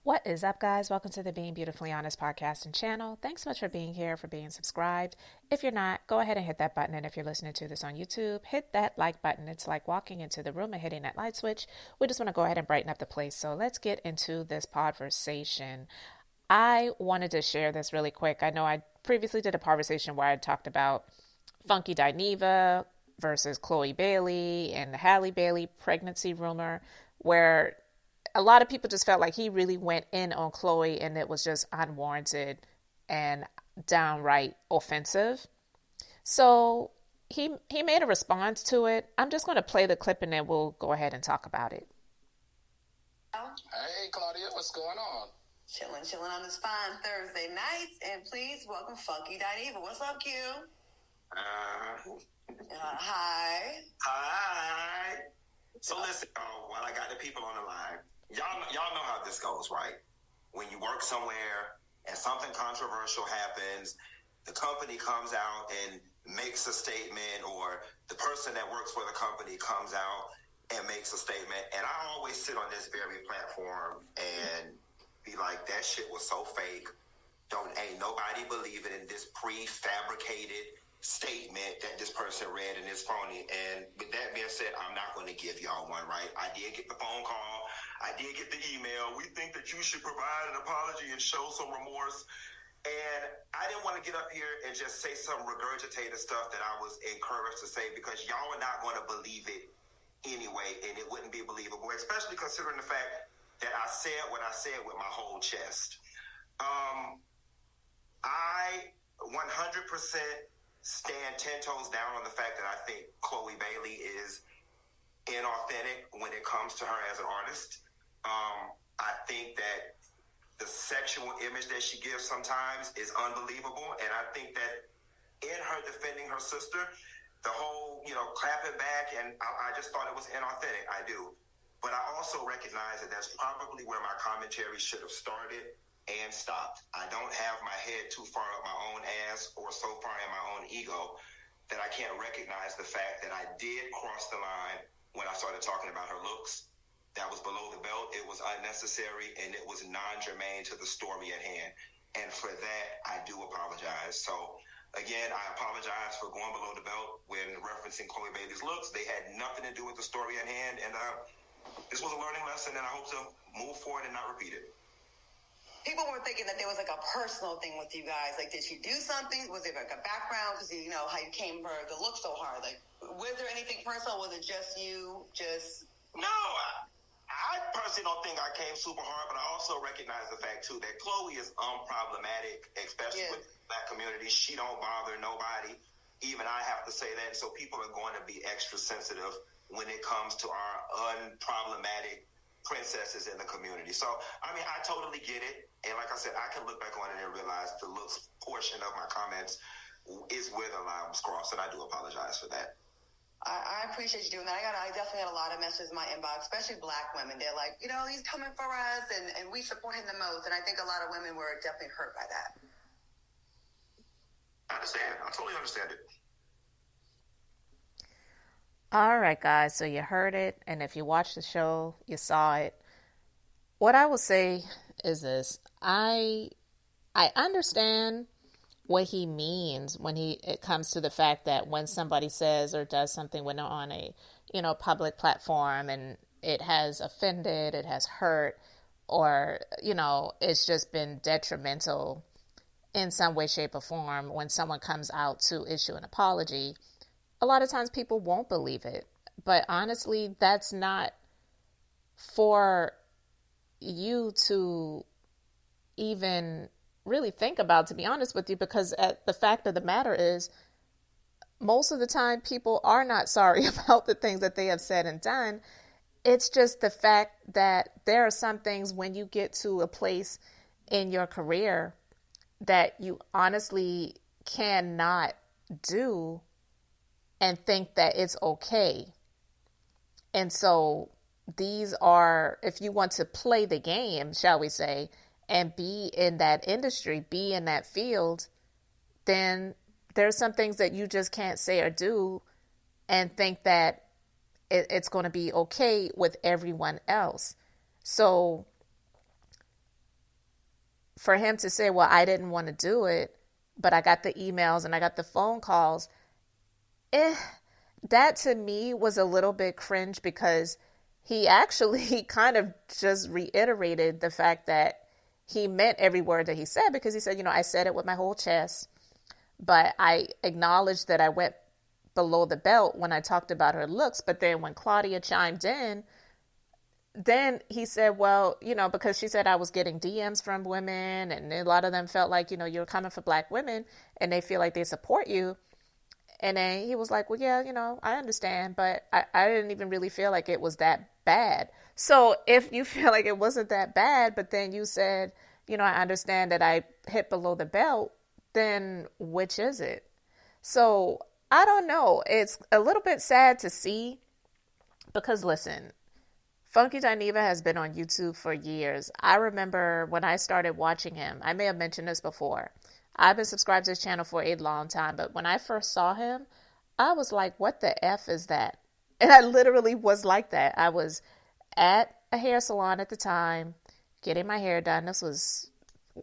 What is up, guys? Welcome to the Being Beautifully Honest podcast and channel. Thanks so much for being here, for being subscribed. If you're not, go ahead and hit that button. And if you're listening to this on YouTube, hit that like button. It's like walking into the room and hitting that light switch. We just want to go ahead and brighten up the place. So let's get into this conversation. I wanted to share this really quick. I know I previously did a conversation where I talked about funkydineva versus Chloe Bailey and the Halle Bailey pregnancy rumor, where a lot of people just felt like he really went in on Chloe and it was just unwarranted and downright offensive. So he made a response to it. I'm just going to play the clip and then we'll go ahead and talk about it. Hey, Claudia, what's going on? Chilling on this fine Thursday night, and please welcome Funky Dineva. What's up, Q? Hi. Hi. So listen, while I got the people on the line, y'all know how this goes, right? When you work somewhere and something controversial happens, the company comes out and makes a statement, or the person that works for the company comes out and makes a statement. And I always sit on this very platform and be like, that shit was so fake. Ain't nobody believing in this prefabricated statement that this person read and it's phony. And with that being said, I'm not going to give y'all one, right? I did get the phone call. I did get the email. We think that you should provide an apology and show some remorse. And I didn't want to get up here and just say some regurgitated stuff that I was encouraged to say, because y'all are not going to believe it anyway, and it wouldn't be believable, especially considering the fact that I said what I said with my whole chest. I 100% stand 10 toes down on the fact that I think Chloe Bailey is inauthentic when it comes to her as an artist. I think that the sexual image that she gives sometimes is unbelievable, and I think that in her defending her sister, the whole, clapping back, and I just thought it was inauthentic. I do. But I also recognize that that's probably where my commentary should have started and stopped. I don't have my head too far up my own ass or so far in my own ego that I can't recognize the fact that I did cross the line when I started talking about her looks. That was below the belt. It was unnecessary, and it was non-germane to the story at hand. And for that, I do apologize. So, again, I apologize for going below the belt when referencing Chloe Bailey's looks. They had nothing to do with the story at hand, and this was a learning lesson, and I hope to move forward and not repeat it. People were thinking that there was like a personal thing with you guys. Like, did she do something? Was there like a background? Because you know how you came for the look so hard. Like, was there anything personal? Was it just you? No, I personally don't think I came super hard, but I also recognize the fact too that Chloe is unproblematic, especially with the Black community. She don't bother nobody. Even I have to say that. So people are going to be extra sensitive when it comes to our unproblematic princesses in the community. So, I mean, I totally get it. And like I said, I can look back on it and realize the looks portion of my comments is where the line was crossed, and I do apologize for that. I appreciate you doing that. I definitely had a lot of messages in my inbox, especially Black women. They're like, he's coming for us, and we support him the most. And I think a lot of women were definitely hurt by that. I understand. I totally understand it. All right, guys. So you heard it. And if you watched the show, you saw it. What I will say is this. I understand what he means when it comes to the fact that when somebody says or does something when they're on a, public platform and it has offended, it has hurt, or, it's just been detrimental in some way, shape, or form, when someone comes out to issue an apology, a lot of times people won't believe it. But honestly, that's not for you to even really think about, to be honest with you, because the fact of the matter is, most of the time people are not sorry about the things that they have said and done. It's just the fact that there are some things when you get to a place in your career that you honestly cannot do and think that it's okay. And so these are, if you want to play the game, shall we say, and be in that industry, be in that field, then there's some things that you just can't say or do and think that it's going to be okay with everyone else. So for him to say, well, I didn't want to do it, but I got the emails and I got the phone calls, that to me was a little bit cringe, because he actually kind of just reiterated the fact that he meant every word that he said, because he said, I said it with my whole chest, but I acknowledged that I went below the belt when I talked about her looks. But then when Claudia chimed in, then he said, well, because she said I was getting DMs from women, and a lot of them felt like, you're coming for Black women and they feel like they support you. And then he was like, well, yeah, I understand, but I didn't even really feel like it was that bad. So if you feel like it wasn't that bad, but then you said, I understand that I hit below the belt, then which is it? So I don't know. It's a little bit sad to see, because listen, Funky Dineva has been on YouTube for years. I remember when I started watching him, I may have mentioned this before, I've been subscribed to his channel for a long time, but when I first saw him, I was like, what the F is that? And I literally was like that. I was at a hair salon at the time, getting my hair done.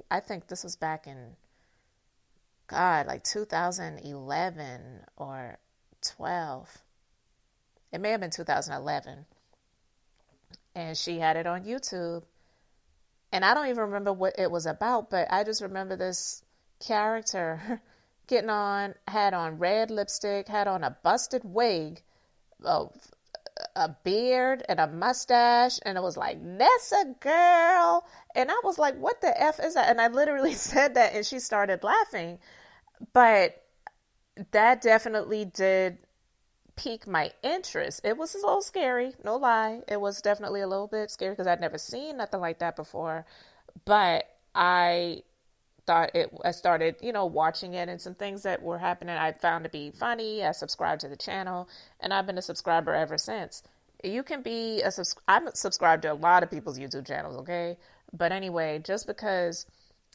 I think this was back in, like 2011 or 12. It may have been 2011. And she had it on YouTube. And I don't even remember what it was about, but I just remember this character had on red lipstick, had on a busted wig, a beard and a mustache, and it was like, Nessa girl. And I was like, what the F is that? And I literally said that, and she started laughing. But that definitely did pique my interest. It was a little scary, no lie. It was definitely a little bit scary, because I'd never seen nothing like that before. But I started, watching it, and some things that were happening I found to be funny. I subscribed to the channel, and I've been a subscriber ever since. You can be I'm subscribed to a lot of people's YouTube channels, okay? But anyway, just because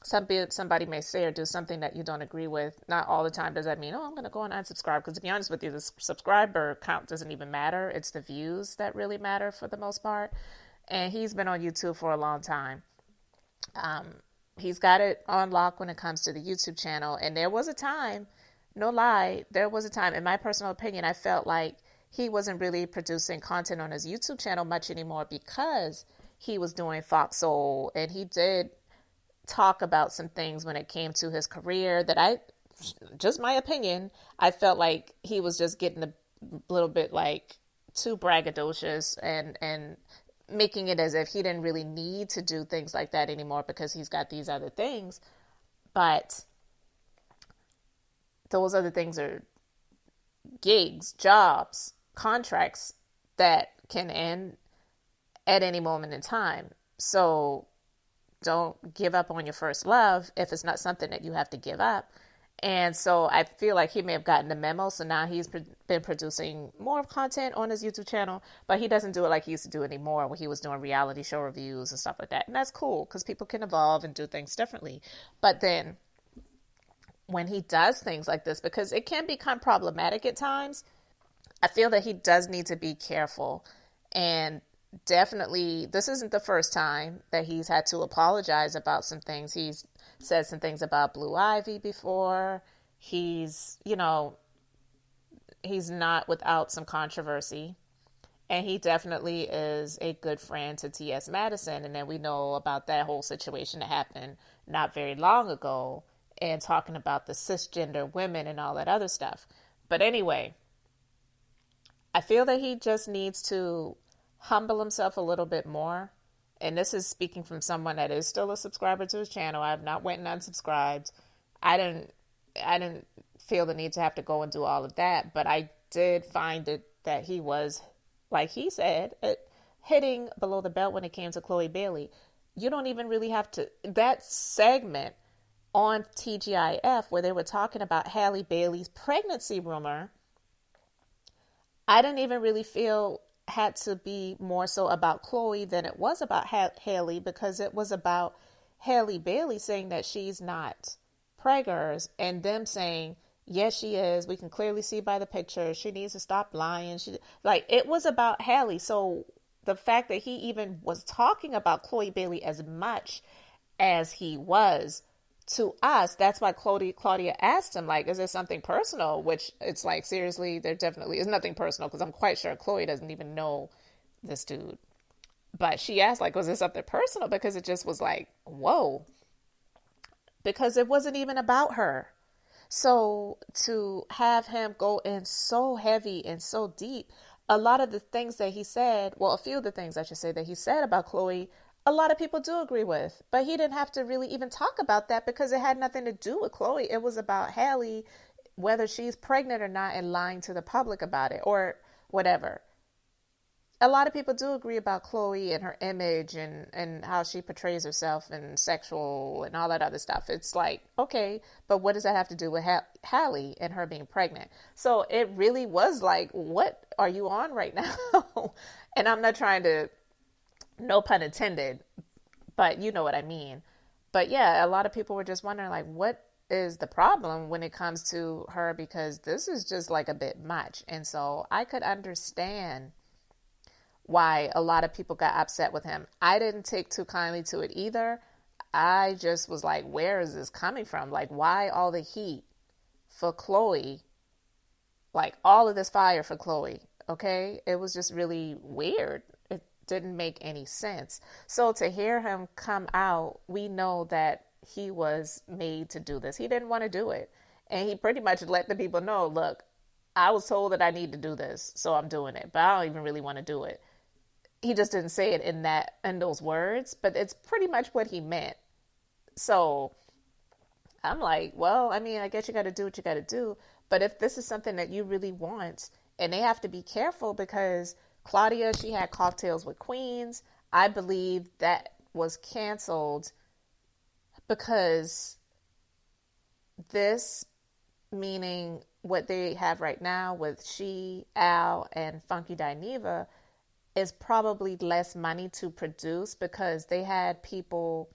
somebody may say or do something that you don't agree with, not all the time does that mean, I'm going to go and unsubscribe. Because to be honest with you, the subscriber count doesn't even matter. It's the views that really matter for the most part. And he's been on YouTube for a long time. He's got it on lock when it comes to the YouTube channel. And there was a time, no lie, there was a time, in my personal opinion, I felt like he wasn't really producing content on his YouTube channel much anymore, because he was doing Fox Soul, and he did talk about some things when it came to his career that just my opinion, I felt like he was just getting a little bit like too braggadocious and making it as if he didn't really need to do things like that anymore, because he's got these other things. But those other things are gigs, jobs, contracts that can end at any moment in time. So don't give up on your first love if it's not something that you have to give up. And so I feel like he may have gotten the memo. So now he's been producing more content on his YouTube channel, but he doesn't do it like he used to do anymore, when he was doing reality show reviews and stuff like that. And that's cool, because people can evolve and do things differently. But then when he does things like this, because it can become problematic at times, I feel that he does need to be careful. And definitely, this isn't the first time that he's had to apologize about some things. He's said some things about Blue Ivy before. He's not without some controversy. And he definitely is a good friend to T.S. Madison. And then we know about that whole situation that happened not very long ago, and talking about the cisgender women and all that other stuff. But anyway, I feel that he just needs to humble himself a little bit more. And this is speaking from someone that is still a subscriber to his channel. I have not went and unsubscribed. I didn't feel the need to have to go and do all of that, but I did find it that he was, like he said, hitting below the belt when it came to Chloe Bailey. You don't even really have to, that segment on TGIF where they were talking about Halle Bailey's pregnancy rumor, I didn't even really feel had to be more so about Chloe than it was about Halle, because it was about Halle Bailey saying that she's not preggers, and them saying, yes, she is. We can clearly see by the picture. She needs to stop lying. It was about Halle. So the fact that he even was talking about Chloe Bailey as much as he was to us. That's why Claudia asked him, like, is there something personal? Which it's like, seriously, there definitely is nothing personal, because I'm quite sure Chloe doesn't even know this dude. But she asked, like, was there something personal? Because it just was like, whoa. Because it wasn't even about her. So to have him go in so heavy and so deep, a lot of the things that he said, well, a few of the things I should say that he said about Chloe, a lot of people do agree with. But he didn't have to really even talk about that because it had nothing to do with Chloe. It was about Halle, whether she's pregnant or not, and lying to the public about it or whatever. A lot of people do agree about Chloe and her image and how she portrays herself and sexual and all that other stuff. It's like, okay, but what does that have to do with Halle and her being pregnant? So it really was like, what are you on right now? And I'm not trying to, no pun intended, but you know what I mean. But yeah, a lot of people were just wondering, like, what is the problem when it comes to her? Because this is just like a bit much. And so I could understand why a lot of people got upset with him. I didn't take too kindly to it either. I just was like, where is this coming from? Like, why all the heat for Chloe? Like, all of this fire for Chloe, okay? It was just really weird. It didn't make any sense. So to hear him come out, we know that he was made to do this. He didn't want to do it. And he pretty much let the people know, look, I was told that I need to do this, so I'm doing it. But I don't even really want to do it. He just didn't say it in those words, but it's pretty much what he meant. So I'm like, well, I mean, I guess you got to do what you got to do. But if this is something that you really want, and they have to be careful because Claudia, she had Cocktails with Queens. I believe that was canceled because this, meaning what they have right now with She, Al, and funkydineva, is probably less money to produce because they had people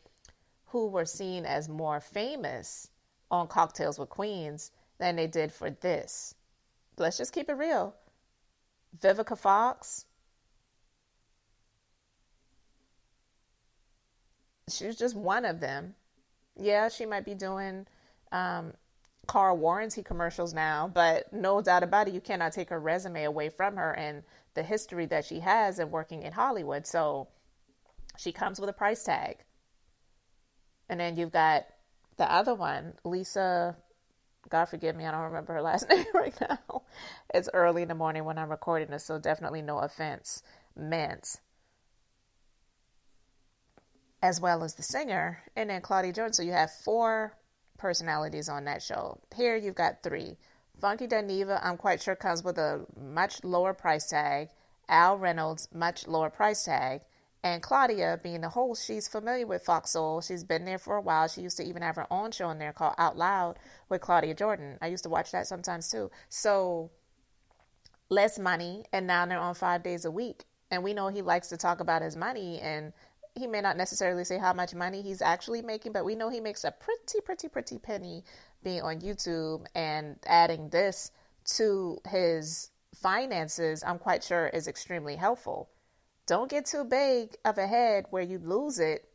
who were seen as more famous on Cocktails with Queens than they did for this. Let's just keep it real. Vivica Fox, she's just one of them. Yeah, she might be doing car warranty commercials now, but no doubt about it, you cannot take her resume away from her and the history that she has in working in Hollywood. So she comes with a price tag. And then you've got the other one, Lisa, God forgive me, I don't remember her last name right now. It's early in the morning when I'm recording this, so definitely no offense meant. As well as the singer, and then Claudia Jordan. So you have 4 personalities on that show. Here you've got 3. funkydineva, I'm quite sure, comes with a much lower price tag. Al Reynolds, much lower price tag. And Claudia, being the host, she's familiar with Fox Soul. She's been there for a while. She used to even have her own show in there called Out Loud with Claudia Jordan. I used to watch that sometimes too. So less money, and now they're on 5 days a week. And we know he likes to talk about his money, and he may not necessarily say how much money he's actually making, but we know he makes a pretty penny being on YouTube, and adding this to his finances, I'm quite sure, is extremely helpful. Don't get too big of a head where you lose it,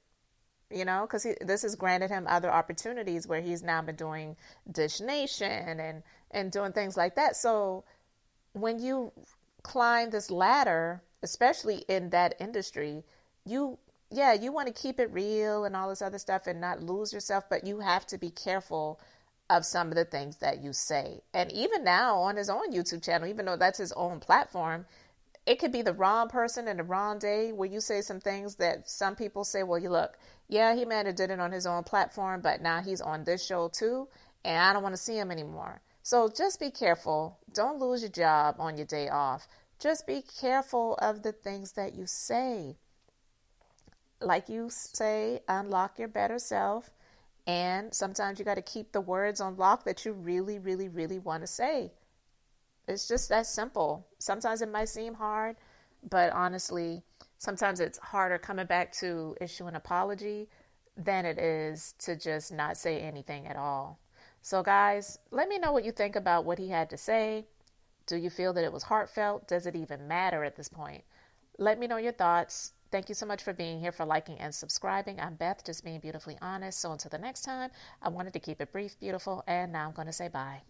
you know, because this has granted him other opportunities where he's now been doing Dish Nation and doing things like that. So when you climb this ladder, especially in that industry, you want to keep it real and all this other stuff and not lose yourself, but you have to be careful of some of the things that you say. And even now on his own YouTube channel, even though that's his own platform, it could be the wrong person and the wrong day where you say some things that some people say, well, you look, yeah, he might have did it on his own platform, but now he's on this show too, and I don't want to see him anymore. So just be careful. Don't lose your job on your day off. Just be careful of the things that you say. Like you say, unlock your better self. And sometimes you got to keep the words on lock that you really, really, really want to say. It's just that simple. Sometimes it might seem hard, but honestly, sometimes it's harder coming back to issue an apology than it is to just not say anything at all. So guys, let me know what you think about what he had to say. Do you feel that it was heartfelt? Does it even matter at this point? Let me know your thoughts. Thank you so much for being here, for liking and subscribing. I'm Beth, just being beautifully honest. So until the next time, I wanted to keep it brief, beautiful, and now I'm going to say bye.